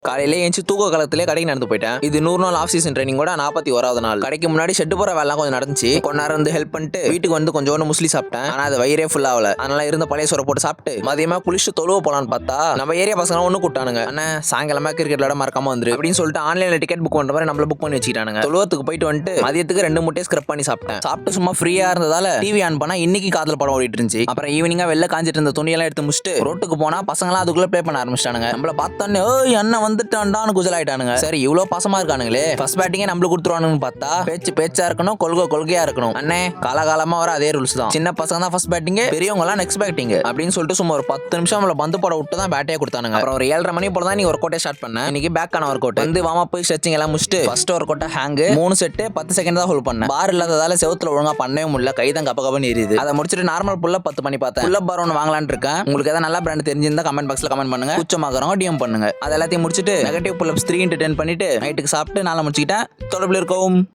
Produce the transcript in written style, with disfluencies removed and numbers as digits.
காலையில ஏஞ்சி தூக்க காலத்திலே கடைக்கு நடந்து போயிட்டேன். இது 100 நாள் ஆஃப் சீசன் ட்ரைனிங்கோட 41வது நாள். கடைக்கு முன்னாடி ஷெட் போற வேலை கொஞ்சம் நடந்துச்சு. கொஞ்ச நேரம் வந்து ஹெல்ப் பண்ணிட்டு வீட்டுக்கு வந்து கொஞ்சோண்டு முஸ்லி சாப்பிட்டேன். ஆனா அது வயிறே ஃபுல் ஆகல. அதனால இருந்த பழைய சோறை போட்டு சாப்பிட்டு மதியமா குளிச்சு தொழுவ போலான்னு பார்த்தா நம்ம ஏரியா பசங்க ஒண்ணு கூட்டானுங்க. அண்ணா சாயங்காலமா கிரிக்கெட் விளையாட மறக்காம வந்துரு அப்படின்னு சொல்லிட்டு ஆன்லைன்ல டிக்கெட் புக் பண்ற மாதிரி நம்மள புக் பண்ணி வச்சுக்கிட்டானுங்க. தொழுவத்துக்கு போயிட்டு வந்துட்டு மதியத்துக்கு 2 முட்டையை ஸ்கிரப் பண்ணி சாப்பிட்டேன். சாப்பிட்டு சும்மா ஃப்ரீயா இருந்ததால டிவி ஆன் பண்ணா இன்னைக்கு காதல் படம் ஓடிட்டு இருந்துச்சு. அப்புறம் ஈவினிங்கா வெளில காஞ்சிட்டு இருந்த துணியெல்லாம் எடுத்து முடிச்சுட்டு ரோட்டுக்கு போனா பசங்களாம் அதுக்குள்ள ப்ளே பண்ண ஆரம்பிச்சிட்டானுங்க. நம்மள பார்த்தோன்னே ஏய் அண்ணன் வந்துட்டான்டான்னு குஜலாயிட்டானுங்க. சரி இவ்வளவு பாசமா இருக்கானுங்களே ஃபர்ஸ்ட் பேட்டிங்கே நம்மளுக்கு கொடுத்துருவானுன்னு பார்த்தா பேச்சா இருக்கணும், கொள்கையா இருக்கணும். அண்ணே காலகாலமா வர அதே ரூல்ஸ் தான். சின்ன பசங்க தான் ஃபர்ஸ்ட் பேட்டிங், பெரியவங்க எல்லாம் நெக்ஸ்ட் பேட்டிங் அப்படின்னு சொல்லிட்டு சும்மா ஒரு 10 நிமிஷம் நம்மள பந்து போட விட்டு தான் பேட்டே கொடுத்தானுங்க. அப்புறம் ஒரு 7:30 மணி போல தான் நீ ஒர்க் அவுட்டே ஸ்டார்ட் பண்ணேன். இன்னைக்கு பேக்கான ஒர்க் அவுட் வந்து வார்ம் அப் ஸ்ட்ரெச்சிங் எல்லாம் முடிச்சிட்டு first work out hang 3 set 10 second தான் ஹோல்ட் பண்ணேன். பார் இல்லாததால செவுத்துல ஒழுங்கா பண்ணவே முடியல. கைதான் கப்பகப்பன்னு எரியுது. அதை முடிச்சிட்டு நார்மல் புல்ல 10 பண்ணி பார்த்தேன். புல்ல பார் ஒன்று வாங்கலான்னு இருக்கேன். உங்களுக்கு ஏதாவது நல்ல பிராண்ட் தெரிஞ்சிருந்தா கமெண்ட் பாக்ஸ்ல கமெண்ட் பண்ணுங்க. உச்சமாகறோம் டிஎம் பண்ணுங்க. அது எல்லாத்தையும் முடிச்சிட்டு நெகட்டிவ் புல் அப்ஸ் 3 into 10 பண்ணிட்டு நைட்டுக்கு சாப்பிட்டு நாளை முடிச்சுக்கிட்டேன். தொடர்பில் இருக்கவும்.